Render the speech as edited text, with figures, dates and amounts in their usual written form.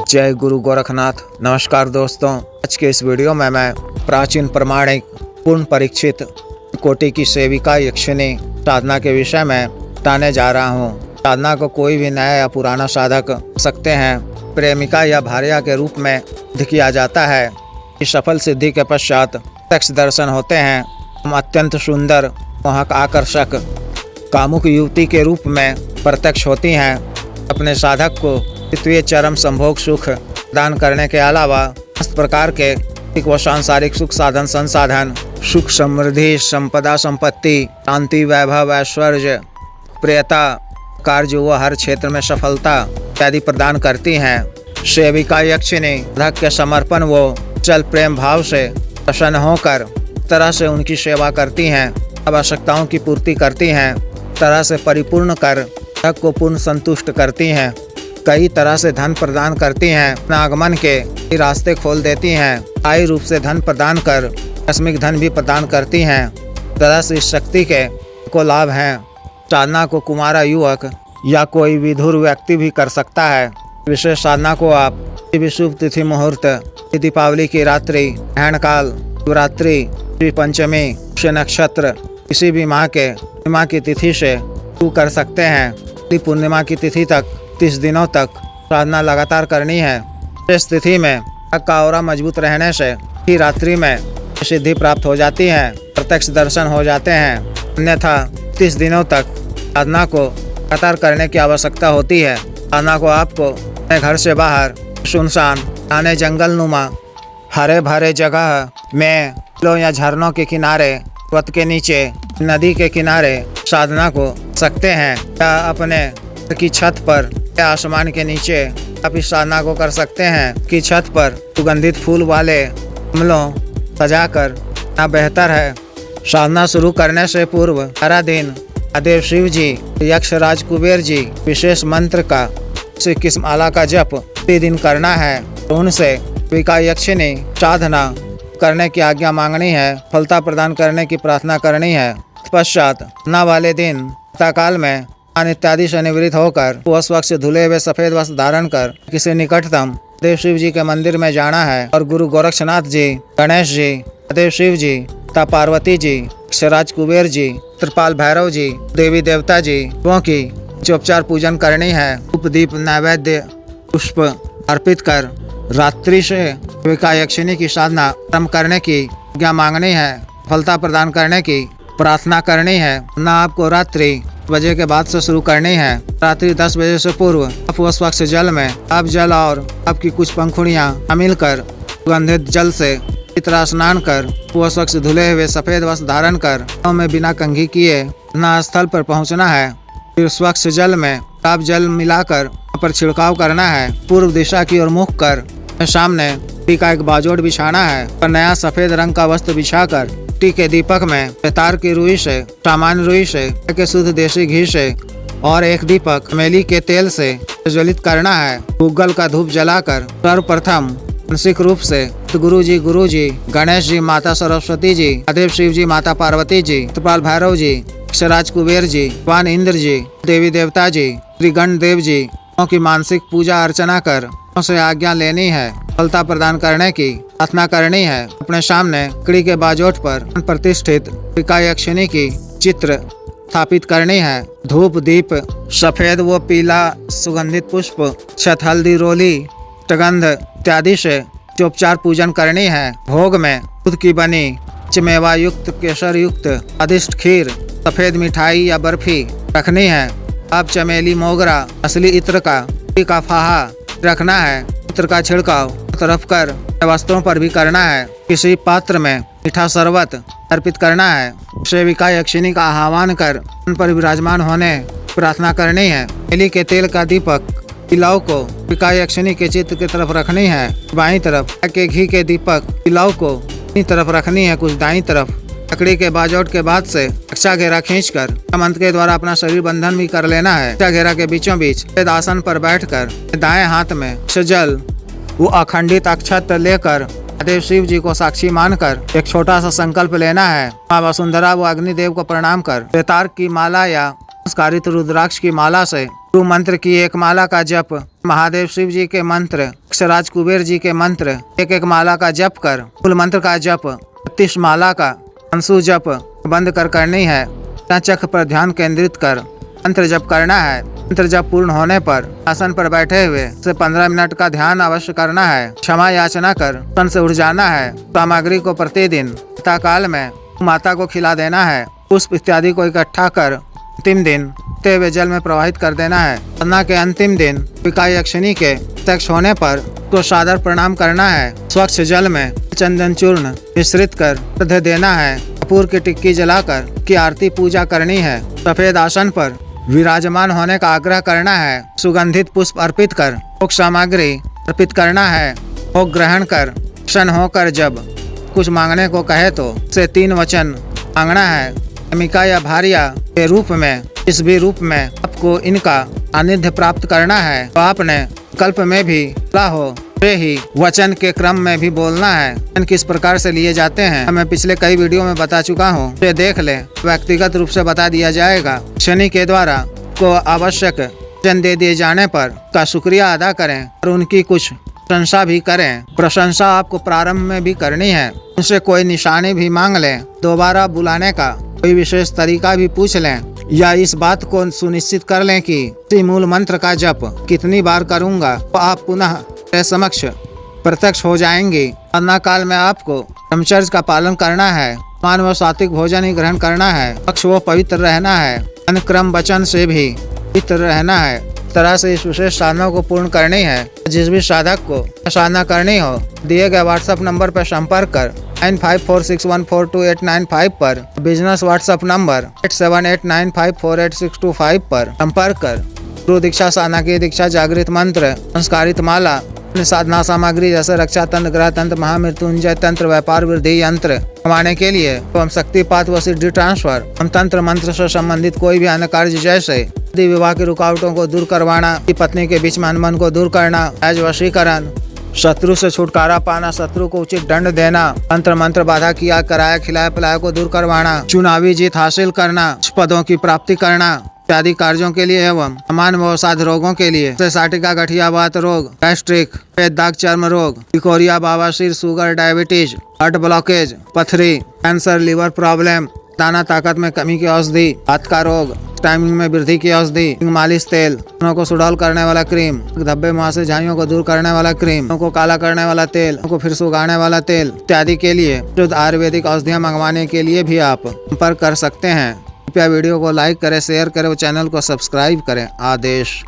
जय गुरु गोरखनाथ। नमस्कार दोस्तों, आज के इस वीडियो में मैं प्राचीन प्रमाणिक पूर्ण परीक्षित कोटि की सेविका यक्षिणी साधना के विषय में बताने जा रहा हूँ। साधना को कोई भी नया या पुराना साधक सकते हैं। प्रेमिका या भार्या के रूप में सिद्ध किया जाता है। इस सफल सिद्धि के पश्चात प्रत्यक्ष दर्शन होते हैं। हम अत्यंत सुंदर, मोहक, आकर्षक, कामुक युवती के रूप में प्रत्यक्ष होती हैं। अपने साधक को द्वितीय चरम संभोग सुख प्रदान करने के अलावा समस्त प्रकार के भौतिक व सांसारिक सुख साधन संसाधन, सुख समृद्धि, संपदा संपत्ति, शांति, वैभव, ऐश्वर्य, प्रियता, कार्य व हर क्षेत्र में सफलता इत्यादि प्रदान करती हैं। सेविका यक्षिणी साधक के समर्पण व चल प्रेम भाव से प्रसन्न होकर तरह से उनकी सेवा करती हैं। आवश्यकताओं की पूर्ति करती हैं, तरह से परिपूर्ण कर साधक को पूर्ण संतुष्ट करती हैं। कई तरह से धन प्रदान करती हैं। आगमन के रास्ते खोल देती हैं। स्थायी रूप से धन प्रदान कर आकस्मिक धन भी प्रदान करती हैं। तरह से इस शक्ति के को लाभ हैं। साधना को कुमारा युवक या कोई विधुर व्यक्ति भी कर सकता है। विशेष साधना को आप किसी भी शुभ तिथि मुहूर्त, दीपावली की रात्रि, ग्रहण काल, शिवरात्रि, श्री पंचमी, पुष्य नक्षत्र, किसी भी माह की तिथि से शुरू कर सकते हैं। पूर्णिमा की तिथि तक 30 दिनों तक साधना लगातार करनी है। इस तिथि में का ऑरा मजबूत रहने से ही रात्रि में सिद्धि प्राप्त हो जाती है, प्रत्यक्ष दर्शन हो जाते हैं। अन्यथा 30 दिनों तक साधना को लगातार करने की आवश्यकता होती है। साधना को आपको अपने घर से बाहर सुनसान, घने जंगल नुमा, हरे भरे जगह में, लो या झरनों के किनारे, पर्वत के नीचे, नदी के किनारे साधना को सकते हैं, या अपने की छत पर या आसमान के नीचे आप इस साधना को कर सकते हैं। कि छत पर सुगंधित फूल वाले गमलों सजाकर ना बेहतर है। साधना शुरू करने से पूर्व सारा दिन महादेव शिव जी, यक्ष राज कुबेर जी विशेष मंत्र का 21 माला का जप प्रतिदिन करना है। तो उनसे सेविका यक्षिणी साधना करने की आज्ञा मांगनी है, फलता प्रदान करने की प्रार्थना करनी है। पश्चात ना वाले दिन प्रातःकाल में इत्यादि से निवृत्त होकर वस्त्र से धुले हुए सफेद वस्त्र धारण कर किसी निकटतम देव शिव जी के मंदिर में जाना है और गुरु गोरक्षनाथ जी, गणेश जी, देव शिव जी तथा पार्वती जी, अक्षराज कुबेर जी, त्रिपाल भैरव जी, देवी देवता जी की उपचार पूजन करनी है। धूप दीप नैवेद्य पुष्प अर्पित कर रात्रि से सेविका यक्षिणी की साधना आरंभ करने की आज्ञा मांगनी है, फलता प्रदान करने की प्रार्थना करनी है। ना आपको रात्रि बजे के बाद से शुरू करनी है। रात्रि 10 बजे से पूर्व आप उस वक्त जल में आप जल और आपकी कुछ पंखुड़ियाँ मिलकर सुगंधित जल से तरह स्नान कर उस वक्त धुले हुए सफेद वस्त्र धारण कर में बिना कंघी किए ना स्थल पर पहुँचना है। फिर उस वक्त जल में आप जल मिलाकर पर छिड़काव करना है। पूर्व दिशा की ओर मुख कर सामने का एक बाजोट बिछाना है और नया सफेद रंग का वस्त्र बिछाकर के दीपक में तार की रुई से, सामान्य रुई से, के शुद्ध देसी घी से और एक दीपक चमेली के तेल से प्रज्वलित करना है। गूगल का धूप जलाकर सर्वप्रथम मानसिक रूप से गुरु जी, गणेश जी, माता सरस्वती जी, महादेव शिव जी, माता पार्वती जी, त्रिपाल भैरव जी, अक्षराज कुबेर जी, भगवान इंद्र जी, देवी देवता जी, श्री गण देव जी की मानसिक पूजा अर्चना कर से आज्ञा लेनी है, फलता प्रदान करने की प्रार्थना करनी है। अपने सामने लकड़ी के बाजोट पर प्रतिष्ठित सेविका यक्षिणी की चित्र स्थापित करनी है। धूप दीप सफेद व पीला सुगंधित पुष्प, छत, हल्दी, रोली, सुगंध इत्यादि से उपचार पूजन करनी है। भोग में दूध की बनी मेवा युक्त, केसर युक्त स्वादिष्ट खीर, सफेद मिठाई या बर्फी रखनी है। आप चमेली, मोगरा, असली इत्र का फाहा रखना है। इत्र का छिड़काव तरफ कर वस्त्रों पर भी करना है। किसी पात्र में मीठा शरबत अर्पित करना है। सेविका यक्षिणी का आह्वान कर उन पर विराजमान होने प्रार्थना करनी है। चमेली के तेल का दीपक पिलाव को सेविका यक्षिणी के चित्र की तरफ रखनी है, बाईं तरफ। के घी के दीपक पिलाव को दाईं तरफ रखनी है, कुछ दाईं तरफ। लकड़ी के बाजोट के बाद से रक्षा घेरा खींचकर मंत्र के द्वारा अपना शरीर बंधन भी कर लेना है। रक्षा घेरा के बीचों बीच आसन पर बैठकर दाएं हाथ में जल वो अखंडित अक्षत लेकर महादेव शिव जी को साक्षी मानकर एक छोटा सा संकल्प लेना है। माँ वसुंधरा व अग्निदेव को प्रणाम कर बेतार की माला या संस्कारित रुद्राक्ष की माला से गुरु मंत्र की एक माला का जप, महादेव शिव जी के मंत्र, अक्षराज कुबेर जी के मंत्र एक एक माला का जप कर, मूल मंत्र का जप 32 माला का अंशु जप बंद कर करनी है। चक्र पर ध्यान केंद्रित कर मंत्र जप करना है। मंत्र जप पूर्ण होने पर आसन पर बैठे हुए से 15 मिनट का ध्यान अवश्य करना है। क्षमा याचना कर तन से उठ जाना है। सामग्री को प्रतिदिन प्रातःकाल में माता को खिला देना है। पुष्प इत्यादि को इकट्ठा कर अंतिम दिन हुए जल में प्रवाहित कर देना है। साधना के अंतिम दिन विकाई यक्षिणी के प्रत्यक्ष होने पर तो सादर प्रणाम करना है। स्वच्छ जल में चंदन चूर्ण मिश्रित कर अर्घ्य देना है। कपूर की टिक्की जलाकर की आरती पूजा करनी है। सफेद आसन पर विराजमान होने का आग्रह करना है। सुगंधित पुष्प अर्पित कर भोग सामग्री अर्पित करना है। भोग ग्रहण कर प्रसन्न होकर जब कुछ मांगने को कहे तो से 3 वचन मांगना है। प्रेमिका या भार्या के रूप में इस भी रूप में आपको इनका सानिध्य प्राप्त करना है। तो आपने कल्प में भी बोला हो वे ही वचन के क्रम में भी बोलना है। वचन किस प्रकार से लिए जाते हैं मैं पिछले कई वीडियो में बता चुका हूँ। ये देख ले, व्यक्तिगत रूप से बता दिया जाएगा। शनि के द्वारा को आवश्यक वचन दे दिए जाने पर का शुक्रिया अदा करें और उनकी कुछ प्रशंसा भी करें। प्रशंसा आपको प्रारंभ में भी करनी है। उनसे कोई निशानी भी मांग लें। दोबारा बुलाने का कोई विशेष तरीका भी पूछ लें या इस बात को सुनिश्चित कर लें कि इसी मूल मंत्र का जप कितनी बार करूंगा तो आप पुनः मेरे समक्ष प्रत्यक्ष हो जाएंगे। साधना काल में आपको ब्रह्मचर्य का पालन करना है। मान व सात्विक भोजन ही ग्रहण करना है। पक्ष व पवित्र रहना है। अनुक्रम वचन से भी पवित्र रहना है। इस तरह से इस विशेष साधना को पूर्ण करनी है। जिस भी साधक को साधना करनी हो दिए गए व्हाट्सएप नंबर पर संपर्क कर 9546142895 पर, बिजनेस व्हाट्सएप नंबर 8789548625 पर संपर्क कर। गुरु दीक्षा, साधना की दीक्षा, जागृत मंत्र, संस्कारित माला, साधना सामग्री जैसे रक्षा तंत्र, ग्रह तंत्र, महामृत्युंजय तंत्र, व्यापार वृद्धि यंत्र कमाने के लिए एवं शक्तिपात व सिद्धि ट्रांसफर, हम तंत्र मंत्र से संबंधित कोई भी अन्य कार्य जैसे विवाह की रुकावटों को दूर करवाना, पत्नी के बीच में अनबन को दूर करना, आज वशीकरण, शत्रु से छुटकारा पाना, शत्रु को उचित दंड देना, तंत्र मंत्र बाधा किया कराया खिलाया पिलाया को दूर करवाना, चुनावी जीत हासिल करना, पदों की प्राप्ति करना इत्यादि कार्यों के लिए एवं समान व साध रोगों के लिए जैसे साटिका, गठिया, वात रोग, गैस्ट्रिक, पेट, दाग, चर्म रोग, पिकोरिया, बवासीर, शुगर, डायबिटीज, हार्ट ब्लॉकेज, पथरी, कैंसर, लीवर प्रॉब्लम, दाना ताकत में कमी की औषधि, हाथ का रोग, टाइमिंग में वृद्धि की औषधि, मालिश तेल, को सुडौल करने वाला क्रीम, धब्बे मुहासे झाइयों को दूर करने वाला क्रीम, को काला करने वाला तेल, को फिर सुगाने वाला तेल इत्यादि के लिए शुद्ध आयुर्वेदिक औषधियाँ मंगवाने के लिए भी आप संपर्क कर सकते हैं। कृपया वीडियो को लाइक करें, शेयर करें और चैनल को सब्सक्राइब करें। आदेश।